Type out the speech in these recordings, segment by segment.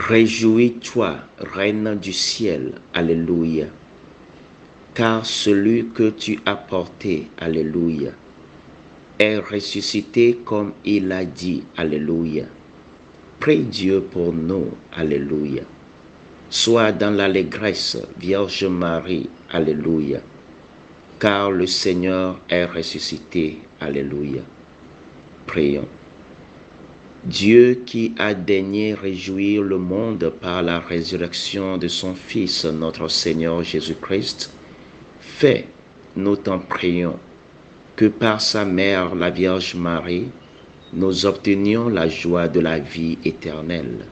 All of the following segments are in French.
Réjouis-toi, Reine du ciel, Alléluia, car celui que tu as porté, Alléluia, est ressuscité comme il a dit, Alléluia. Prie Dieu pour nous, Alléluia. Sois dans l'allégresse, Vierge Marie, Alléluia, car le Seigneur est ressuscité, Alléluia. Prions. Dieu qui a daigné réjouir le monde par la résurrection de son Fils, notre Seigneur Jésus-Christ, fais, nous t'en prions, que par sa mère, la Vierge Marie, nous obtenions la joie de la vie éternelle.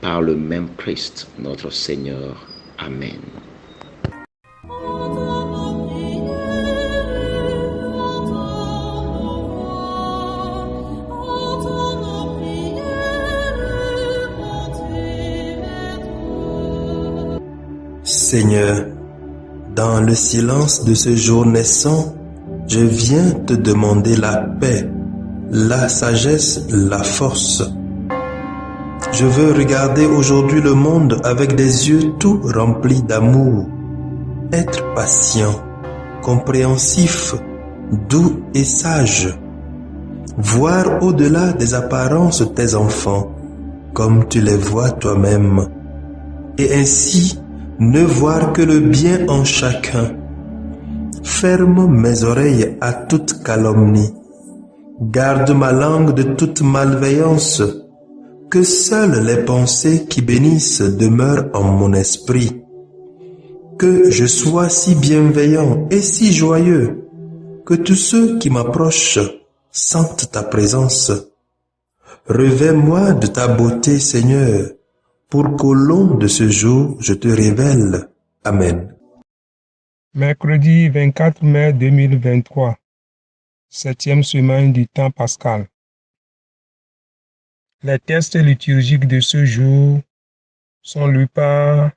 Par le même Christ, notre Seigneur. Amen. Seigneur, dans le silence de ce jour naissant, je viens te demander la paix, la sagesse, la force. Je veux regarder aujourd'hui le monde avec des yeux tout remplis d'amour, être patient, compréhensif, doux et sage, voir au-delà des apparences tes enfants, comme tu les vois toi-même, et ainsi ne voir que le bien en chacun. Ferme mes oreilles à toute calomnie. Garde ma langue de toute malveillance. Que seules les pensées qui bénissent demeurent en mon esprit. Que je sois si bienveillant et si joyeux, que tous ceux qui m'approchent sentent ta présence. Revêts-moi de ta beauté, Seigneur, pour qu'au long de ce jour, je te révèle. Amen. Mercredi 24 mai 2023, 7e semaine du temps pascal. Les textes liturgiques de ce jour sont lus par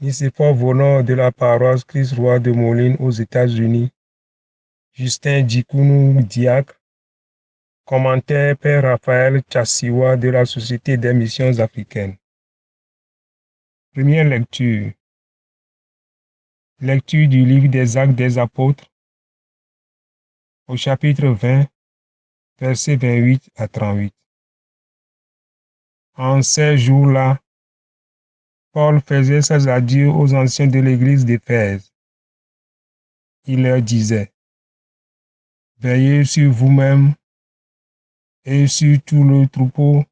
Nicéphore Volant de la paroisse Christ-Roi de Moline aux États-Unis, Justin Djikounou Diacre, commentaire Père Raphaël Tchassiwa de la Société des missions africaines. Première lecture. Lecture du livre des Actes des Apôtres, au chapitre 20, versets 28 à 38. En ces jours-là, Paul faisait ses adieux aux anciens de l'église d'Éphèse. Il leur disait: Veillez sur vous-même et sur tout le troupeau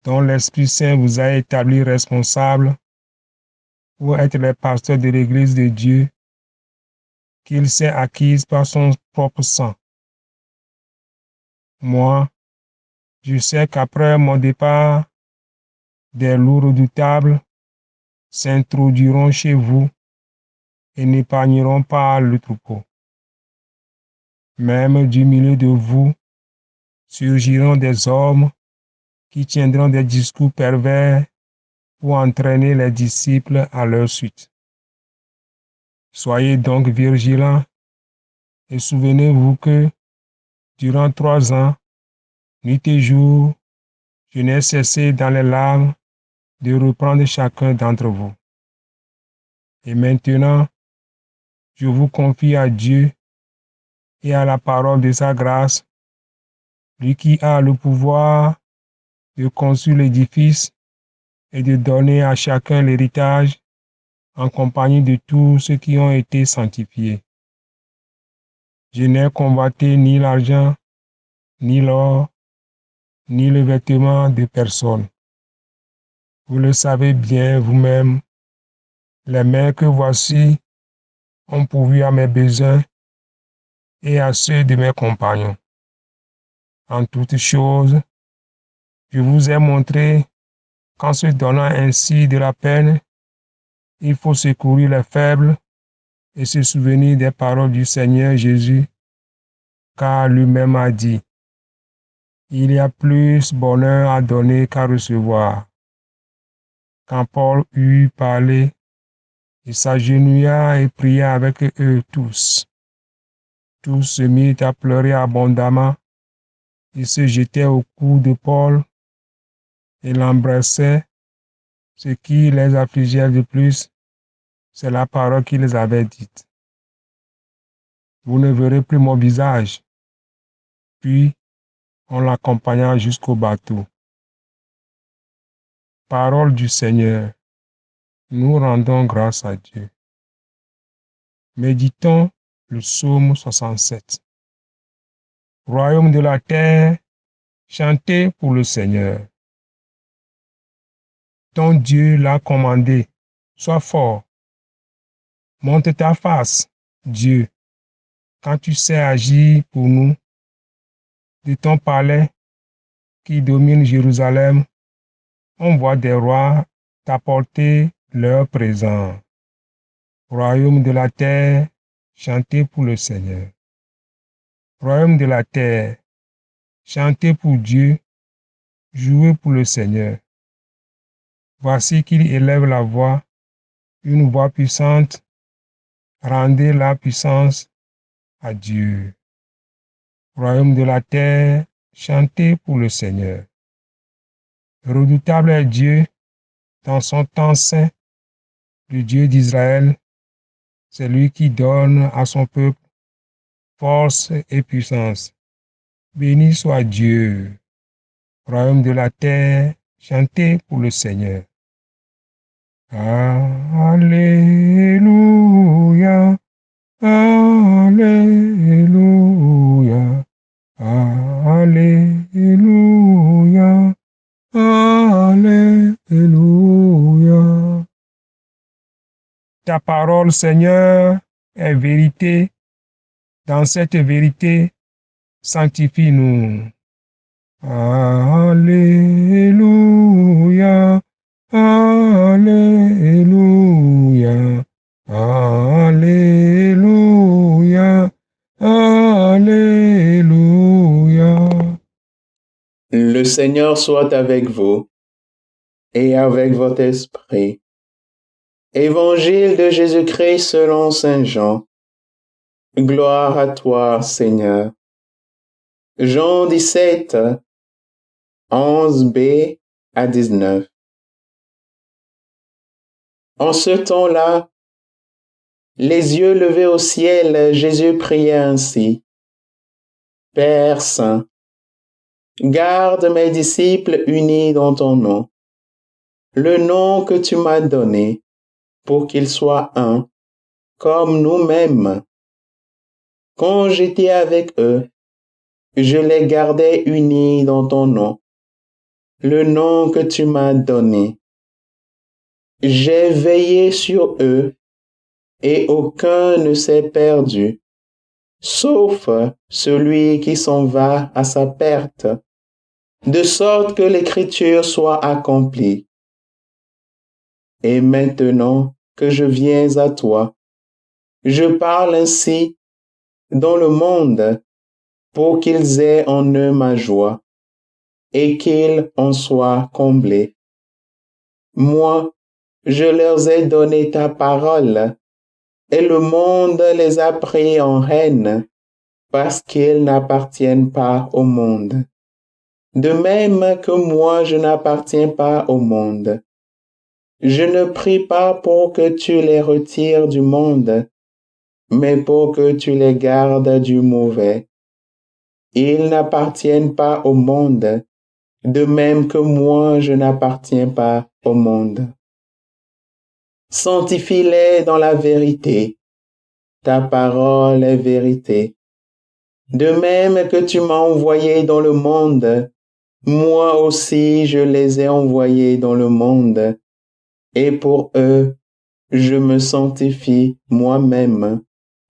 dont l'Esprit Saint vous a établi responsable pour être les pasteurs de l'église de Dieu qu'il s'est acquise par son propre sang. Moi, je sais qu'après mon départ, des loups redoutables s'introduiront chez vous et n'épargneront pas le troupeau. Même du milieu de vous surgiront des hommes qui tiendront des discours pervers pour entraîner les disciples à leur suite. Soyez donc vigilants et souvenez-vous que, durant 3 ans, nuit et jour, je n'ai cessé dans les larmes de reprendre chacun d'entre vous. Et maintenant, je vous confie à Dieu et à la parole de sa grâce, lui qui a le pouvoir de construire l'édifice et de donner à chacun l'héritage en compagnie de tous ceux qui ont été sanctifiés. Je n'ai convoité ni l'argent, ni l'or, ni le vêtement de personne. Vous le savez bien vous-même, les mains que voici ont pourvu à mes besoins et à ceux de mes compagnons. En toutes choses, je vous ai montré qu'en se donnant ainsi de la peine, Il faut secourir les faibles et se souvenir des paroles du Seigneur Jésus, car lui-même a dit, il y a plus bonheur à donner qu'à recevoir. Quand Paul eut parlé, il s'agenouilla et pria avec eux tous. Tous se mirent à pleurer abondamment. Ils se jetaient au cou de Paul et l'embrassaient. Ce qui les affligeait le plus, c'est la parole qu'il avait dite. Vous ne verrez plus mon visage. Puis, on l'accompagna jusqu'au bateau. Parole du Seigneur. Nous rendons grâce à Dieu. Méditons le psaume 67. Royaume de la terre, chantez pour le Seigneur. Ton Dieu l'a commandé. Sois fort. Monte ta face, Dieu, quand tu sais agir pour nous. De ton palais qui domine Jérusalem, on voit des rois t'apporter leur présent. Royaume de la terre, chantez pour le Seigneur. Royaume de la terre, chantez pour Dieu, jouez pour le Seigneur. Voici qu'il élève la voix, une voix puissante. Rendez la puissance à Dieu. Royaume de la terre, chantez pour le Seigneur. Redoutable est Dieu dans son temps saint, le Dieu d'Israël. C'est lui qui donne à son peuple force et puissance. Béni soit Dieu. Royaume de la terre, chantez pour le Seigneur. Alléluia, Alléluia, Alléluia, Alléluia. Ta parole, Seigneur, est vérité. Dans cette vérité, sanctifie-nous. Alléluia, Alléluia, Alléluia, Alléluia. Le Seigneur soit avec vous et avec votre esprit. Évangile de Jésus-Christ selon Saint Jean. Gloire à toi, Seigneur. Jean 17, 11b à 19. En ce temps-là, les yeux levés au ciel, Jésus priait ainsi. Père Saint, garde mes disciples unis dans ton nom, le nom que tu m'as donné, pour qu'ils soient un, comme nous-mêmes. Quand j'étais avec eux, je les gardais unis dans ton nom, le nom que tu m'as donné. J'ai veillé sur eux, et aucun ne s'est perdu, sauf celui qui s'en va à sa perte, de sorte que l'Écriture soit accomplie. Et maintenant que je viens à toi, je parle ainsi dans le monde pour qu'ils aient en eux ma joie et qu'ils en soient comblés. Moi, je leur ai donné ta parole et le monde les a pris en haine parce qu'ils n'appartiennent pas au monde. De même que moi je n'appartiens pas au monde. Je ne prie pas pour que tu les retires du monde, mais pour que tu les gardes du mauvais. Ils n'appartiennent pas au monde, de même que moi je n'appartiens pas au monde. Sanctifie-les dans la vérité. Ta parole est vérité. De même que tu m'as envoyé dans le monde, moi aussi je les ai envoyés dans le monde, et pour eux, je me sanctifie moi-même,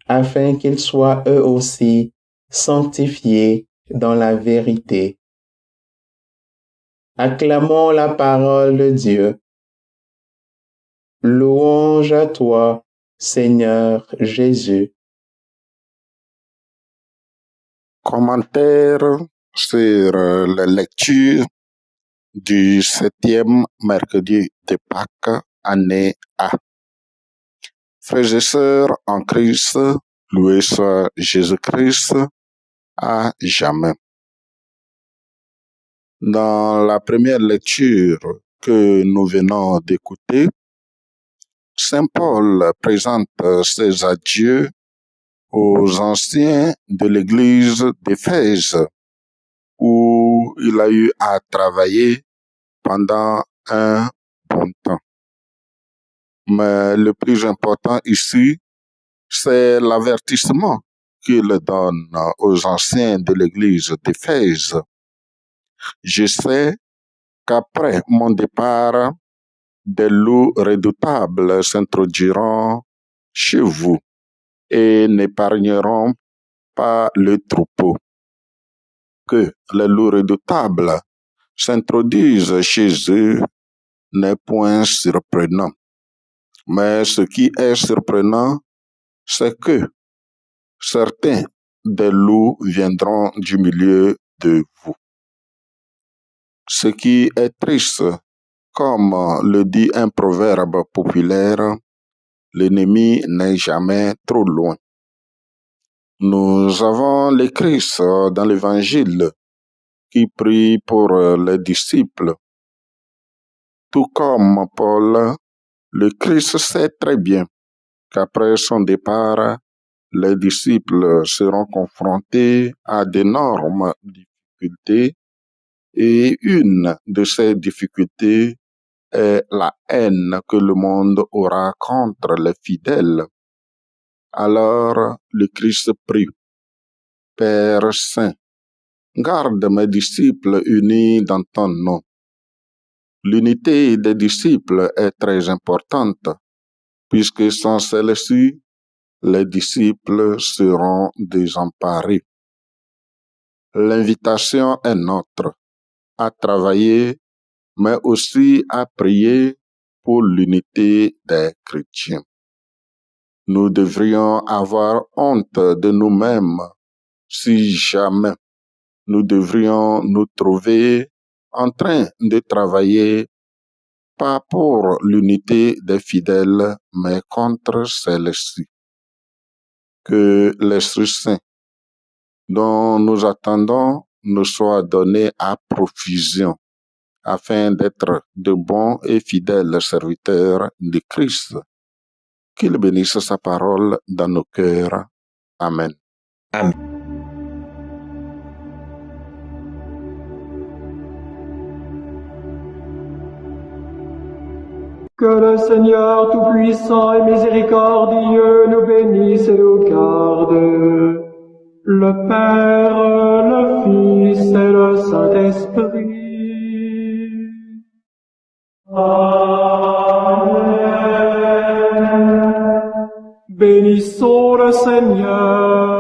afin qu'ils soient eux aussi sanctifiés dans la vérité. Acclamons la parole de Dieu. Louange à toi, Seigneur Jésus. Commentaire sur la lecture du 7e mercredi de Pâques, année A. Frères et sœurs en Christ, loué soit Jésus-Christ à jamais. Dans la première lecture que nous venons d'écouter, Saint Paul présente ses adieux aux anciens de l'église d'Éphèse, où il a eu à travailler pendant un bon temps. Mais le plus important ici, c'est l'avertissement qu'il donne aux anciens de l'église d'Éphèse. Je sais qu'après mon départ, des loups redoutables s'introduiront chez vous et n'épargneront pas le troupeau. Que les loups redoutables s'introduisent chez eux n'est point surprenant. Mais ce qui est surprenant, c'est que certains des loups viendront du milieu de vous. Ce qui est triste, comme le dit un proverbe populaire, l'ennemi n'est jamais trop loin. Nous avons le Christ dans l'Évangile qui prie pour les disciples. Tout comme Paul, le Christ sait très bien qu'après son départ, les disciples seront confrontés à d'énormes difficultés et une de ces difficultés est la haine que le monde aura contre les fidèles. Alors le Christ prie, Père Saint, garde mes disciples unis dans ton nom. L'unité des disciples est très importante, puisque sans celle-ci, les disciples seront désemparés. L'invitation est notre, à travailler, mais aussi à prier pour l'unité des chrétiens. Nous devrions avoir honte de nous-mêmes si jamais nous devrions nous trouver en train de travailler pas pour l'unité des fidèles, mais contre celle-ci. Que l'Esprit Saint dont nous attendons nous soit donné à profusion, afin d'être de bons et fidèles serviteurs de Christ. Qu'il bénisse sa parole dans nos cœurs. Amen. Amen. Que le Seigneur Tout-Puissant et Miséricordieux nous bénisse et nous garde. Le Père, le Fils et le Saint-Esprit. Amen. Bénissons le Seigneur.